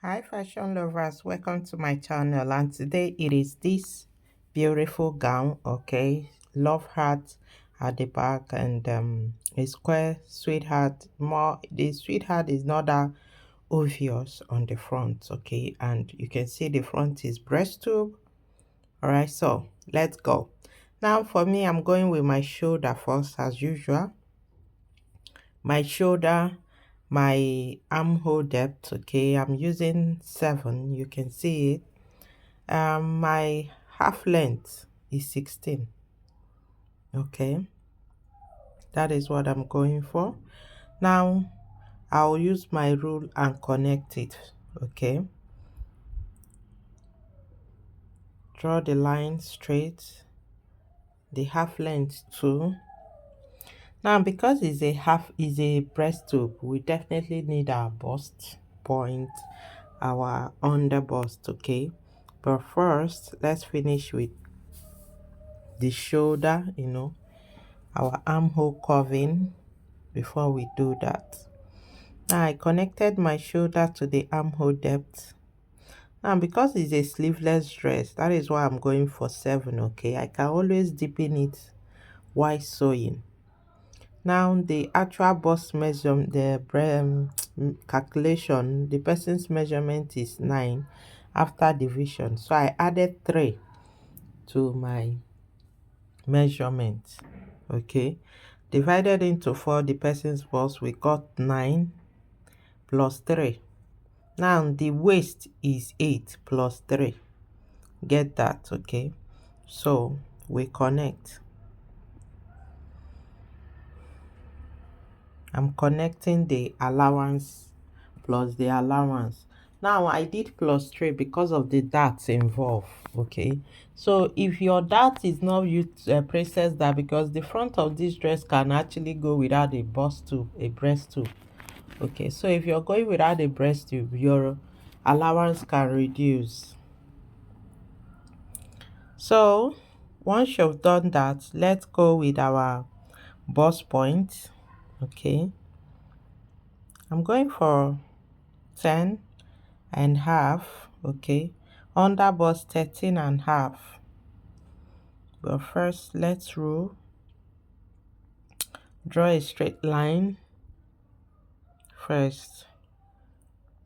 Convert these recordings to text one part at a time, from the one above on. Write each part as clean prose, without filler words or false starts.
Hi fashion lovers, welcome to my channel, and today it is this beautiful gown. Okay, love heart at the back and a square sweetheart. More the sweetheart is not that obvious on the front. Okay, and you can see the front is breast tube. All right, so let's go. Now for me, I'm going with my shoulder first as usual. My shoulder, my armhole depth. Okay, I'm using 7, you can see it. My half length is 16. Okay, that is what I'm going for. Now I'll use my rule and connect it. Okay, draw the line straight, the half length too. Now because it's a half is a breast tube, we definitely need our bust point, our under bust. Okay, but first let's finish with the shoulder, our armhole curving before we do that. Now I connected my shoulder to the armhole depth. Now because it's a sleeveless dress, that is why I'm going for 7. Okay, I can always deepen it while sewing. Now the actual bust measure, the calculation, the person's measurement is 9 after division. So I added 3 to my measurement. Okay, divided into 4, the person's bust, we got 9 plus 3. Now the waist is 8 plus 3. Get that? Okay, so we connect. I'm connecting the allowance plus the allowance. Now I did plus 3 because of the darts involved. Okay, so if your dart is not used, princess dart, because the front of this dress can actually go without a bust tube, a breast tube. Okay, so if you're going without a breast tube, your allowance can reduce. So once you've done that, let's go with our bust point. Okay, I'm going for 10 and half. Okay, under bust 13 and half. But first let's rule, draw a straight line first,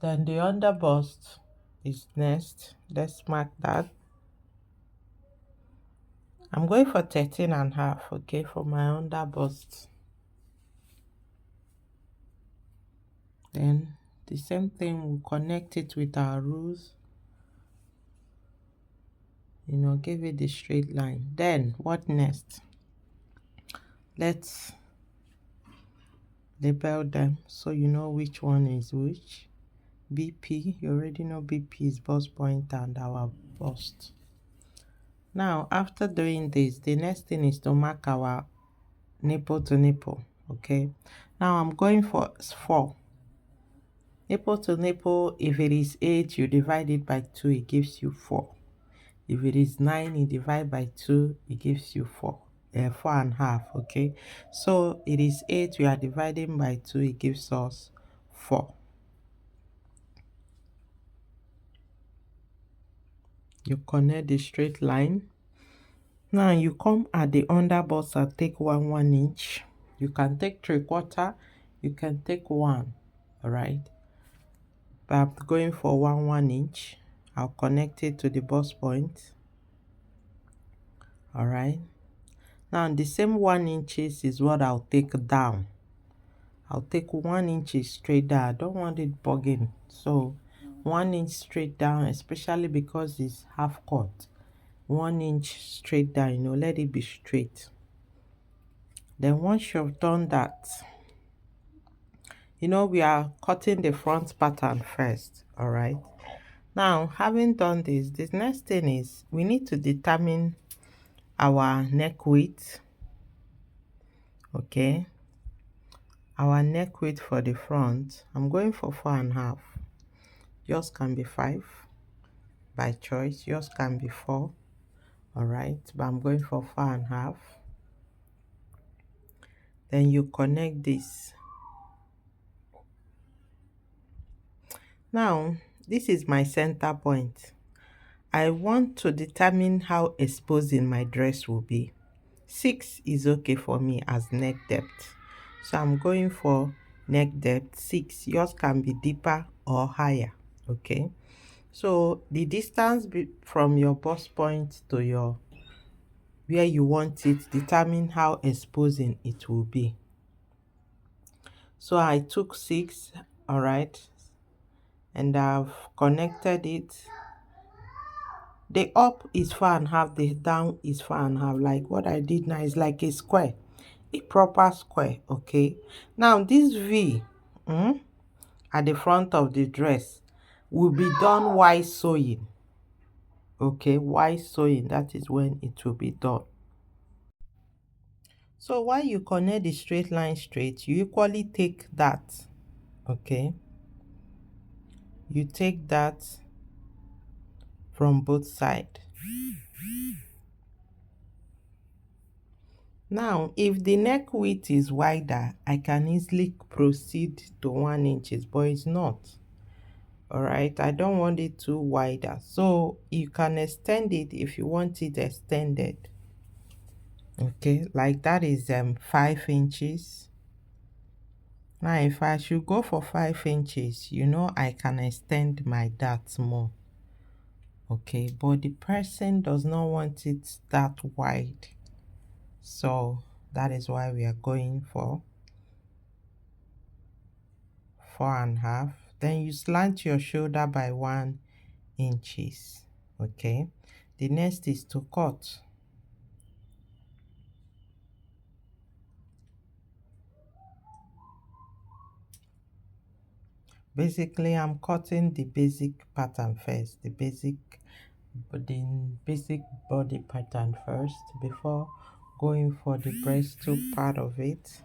then the under bust is next. Let's mark that. I'm going for 13 and half. Okay, for my under bust. Then the same thing, we'll connect it with our rules, give it the straight line. Then what next? Let's label them so you know which one is which. BP, you already know BP is bust point and our bust. Now after doing this, the next thing is to mark our nipple to nipple. Okay, now I'm going for 4. Nipple to nipple, if it is 8, you divide it by 2, it gives you 4. If it is 9, you divide by 2, it gives you 4. 4 and half. Okay, so it is 8, we are dividing by 2, it gives us 4. You connect the straight line. Now you come at the under bust and take 1 inch. You can take 3/4, you can take 1. All right, but I'm going for 1 inch. I'll connect it to the bust point. All right, now the same 1 inches is what I'll take down. I'll take 1 inch straight down. I don't want it bugging, so 1 inch straight down, especially because it's half cut. 1 inch straight down, let it be straight. Then once you've done that, we are cutting the front pattern first. All right, now having done this, the next thing is we need to determine our neck width. Okay, our neck width for the front, I'm going for 4.5. Yours can be 5 by choice, yours can be 4. All right, but I'm going for 4.5. Then you connect this. Now this is my center point. I want to determine how exposing my dress will be. 6 is okay for me as neck depth. So I'm going for neck depth 6. Yours can be deeper or higher. Okay. So the distance from your bust point to your where you want it determine how exposing it will be. So I took 6, all right, and I've connected it. The up is 4.5, the down is 4.5. Like what I did now is like a square, a proper square. Okay. Now this V at the front of the dress will be done while sewing. Okay, while sewing, that is when it will be done. So while you connect the straight line straight, you equally take that. Okay, you take that from both sides. Now, if the neck width is wider, I can easily proceed to 1 inches, but it's not. All right, I don't want it too wider. So you can extend it if you want it extended. Okay, like that is 5 inches. Now, if I should go for 5 inches, I can extend my darts more. Okay, but the person does not want it that wide. So that is why we are going for 4.5. Then you slant your shoulder by 1 inches. Okay, the next is to cut. Basically, I'm cutting the basic pattern first, the basic body pattern first before going for the breast tube part of it.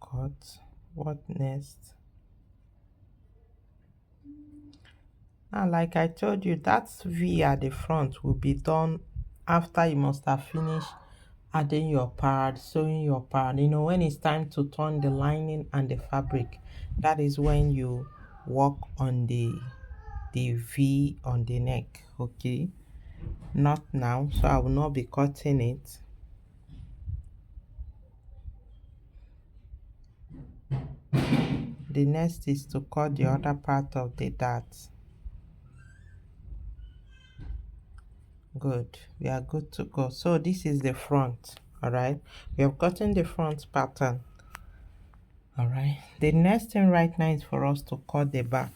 Cut. What next? Now, like I told you, that V at the front will be done after you must have finished adding your pad, sewing your pad. When it's time to turn the lining and the fabric, that is when you work on the V on the neck. Okay, not now, so I will not be cutting it. The next is to cut the other part of the dart. Good, we are good to go. So this is the front. All right, we have gotten the front pattern. All right, the next thing right now is for us to cut the back,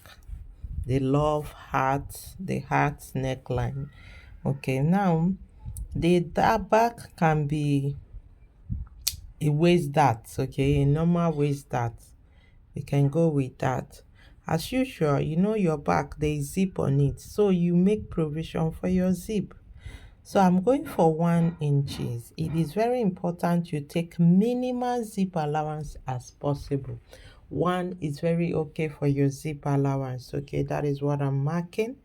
the love heart, the heart neckline. Okay, now that back can be a waist dart. Okay, a normal waist dart, you can go with that. As usual, your back, there is zip on it, so you make provision for your zip. So I'm going for 1 inches. It is very important you take minimal zip allowance as possible. 1 is very okay for your zip allowance. Okay, that is what I'm marking.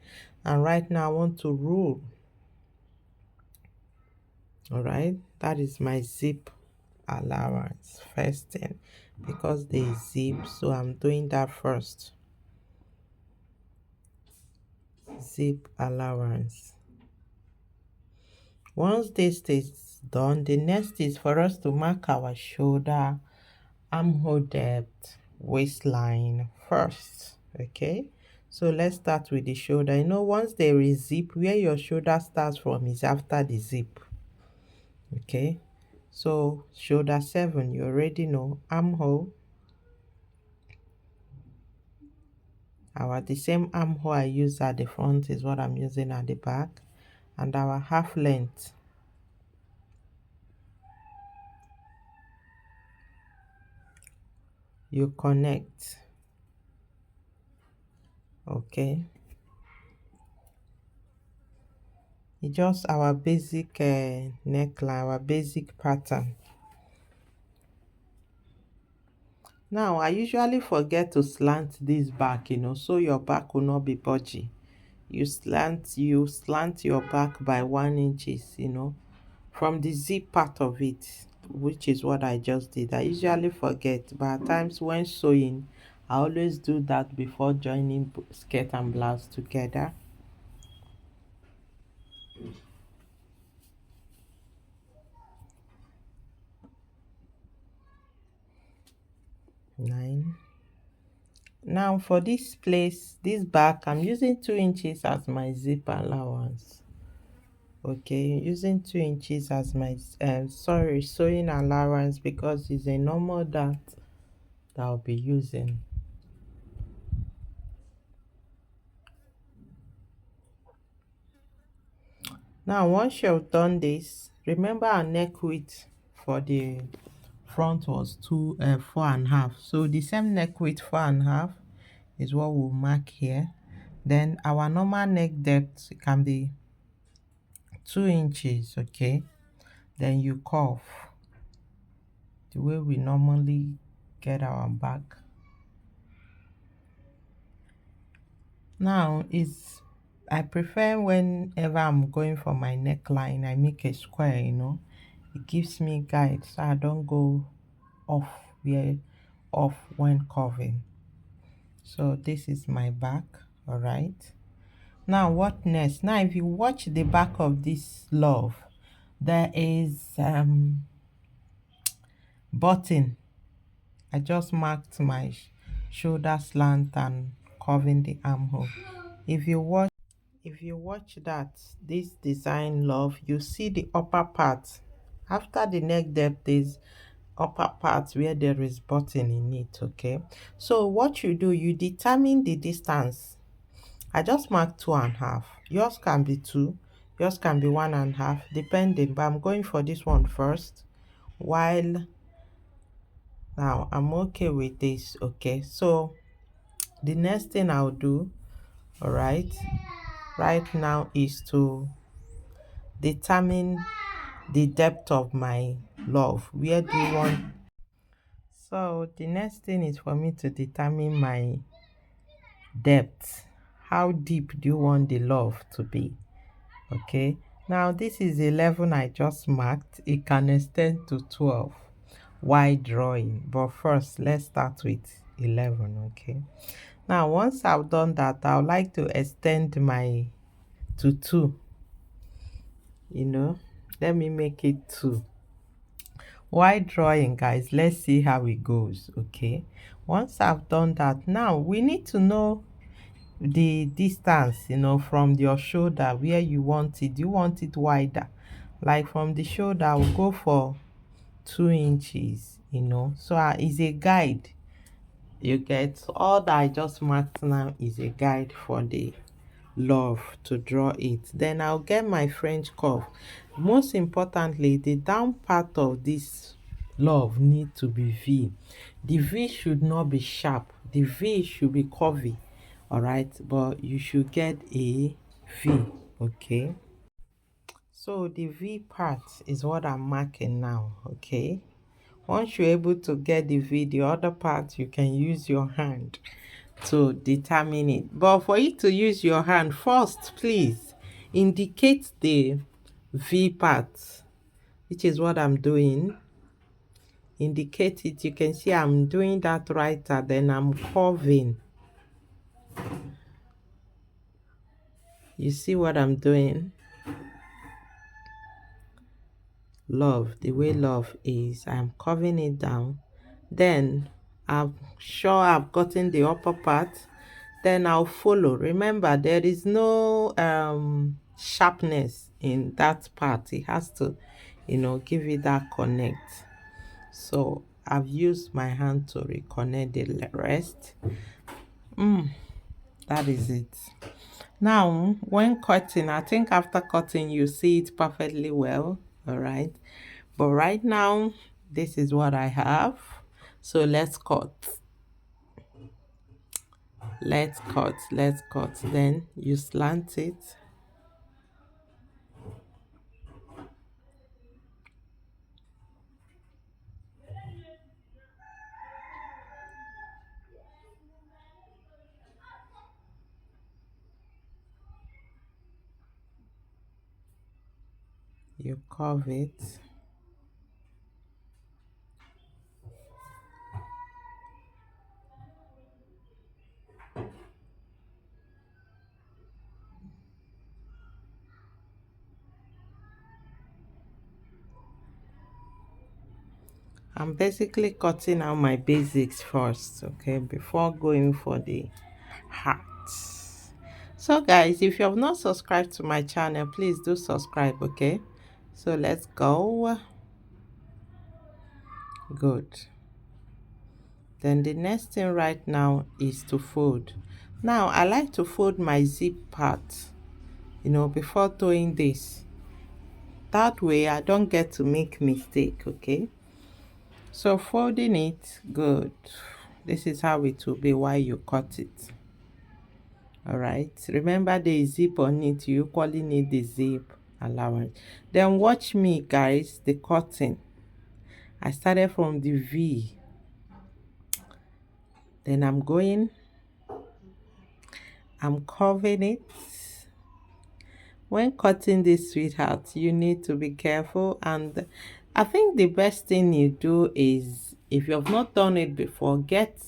And right now I want to rule. All right, that is my zip allowance first thing, because they zip, so I'm doing that first. Zip allowance. Once this is done, the next is for us to mark our shoulder, armhole depth, waistline first. Okay, so let's start with the shoulder. Once there is zip, where your shoulder starts from is after the zip. Okay, so shoulder 7, you already know. Armhole, the same armhole I use at the front is what I'm using at the back, and our half length. You connect. Okay, It's just our basic neckline, our basic pattern. Now I usually forget to slant this back, so your back will not be budgy. You slant your back by 1 inches, from the zip part of it, which is what I just did. I usually forget, but at times when sewing, I always do that before joining skirt and blouse together. 9. Now for this place, this back, I'm using 2 inches as my zip allowance. Okay, using 2 inches as my sewing allowance because it's a normal dart that I'll be using. Now once you've done this, remember our neck width for the front was 4.5. So the same neck width 4.5 is what we'll mark here. Then our normal neck depth can be 2 inches. Okay, then you curve the way we normally get our back. Now is I prefer whenever I'm going for my neckline, I make a square. It gives me guide so I don't go off where off when curving. So this is my back. All right. Now what next? Now if you watch the back of this love, there is button. I just marked my shoulder slant and curving the armhole. If you watch that this design love, you see the upper part. After the neck depth is upper part where there is button in it. Okay, so what you do, you determine the distance. I just marked 2.5. Yours can be 2, yours can be 1.5, depending, but I'm going for this one first. While now I'm okay with this. Okay, so the next thing I'll do, all right now, is to determine the depth of my love. Where do you want? So the next thing is for me to determine my depth. How deep do you want the love to be? Okay, now this is 11 I just marked. It can extend to 12 while drawing, but first let's start with 11. Okay, now once I've done that, I would like to extend my to 2. Let me make it 2 while drawing, guys. Let's see how it goes. Okay, once I've done that, now we need to know the distance, from your shoulder where you want it. You want it wider, like from the shoulder I will go for 2 inches. So it's a guide. You get all that I just marked now is a guide for the love to draw it. Then I'll get my French curve. Most importantly, the down part of this love need to be V. The V should not be sharp. The V should be curvy. All right, but you should get a V. Okay, so the V part is what I'm marking now. Okay, once you're able to get the V, the other part you can use your hand to determine it. But for you to use your hand first, please indicate the V part, which is what I'm doing. Indicate it. You can see I'm doing that right, and then I'm curving. You see what I'm doing? Love, the way love is, I'm curving it down. Then I'm sure I've gotten the upper part. Then I'll follow. Remember, there is no sharpness in that part. It has to, give it that connect. So I've used my hand to reconnect the rest. That is it. Now when cutting, I think after cutting you see it perfectly well. All right, but right now this is what I have. So let's cut. Then you slant it. you curve it. I'm basically cutting out my basics first, okay, before going for the heart. So guys, if you have not subscribed to my channel, please do subscribe, okay? So let's go. Good. Then the next thing right now is to fold. Now I like to fold my zip part, before doing this. That way I don't get to make mistake, okay? So folding it, good. This is how it will be while you cut it. All right, remember the zip on it. You equally need the zip allowance. Then watch me guys, the cutting. I started from the V, then I'm curving it. When cutting this, sweetheart, you need to be careful, and I think the best thing you do is, if you have not done it before, get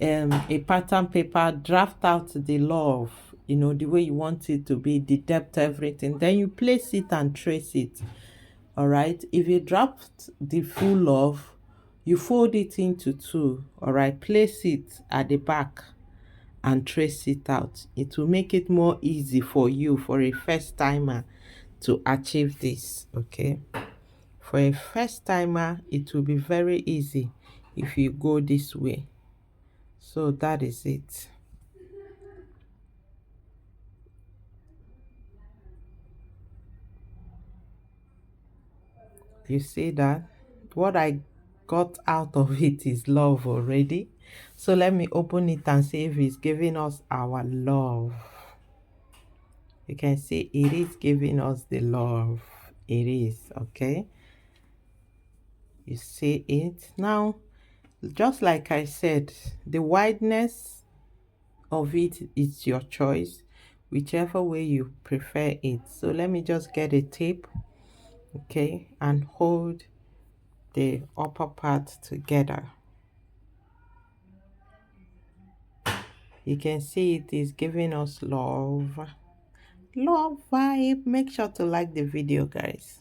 a pattern paper, draft out the love, the way you want it to be, the depth, everything, then you place it and trace it. All right, if you draft the full love, you fold it into two. All right, place it at the back and trace it out. It will make it more easy for you, for a first timer, to achieve this. Okay, for a first timer it will be very easy if you go this way. So that is it. You see that what I got out of it is love already. So let me open it and see if it's giving us our love. You can see it is giving us the love. It is, okay? You see it now. Just like I said, the wideness of it is your choice, whichever way you prefer it. So let me just get a tape, okay, and hold the upper part together. You can see it is giving us love vibe. Make sure to like the video, guys.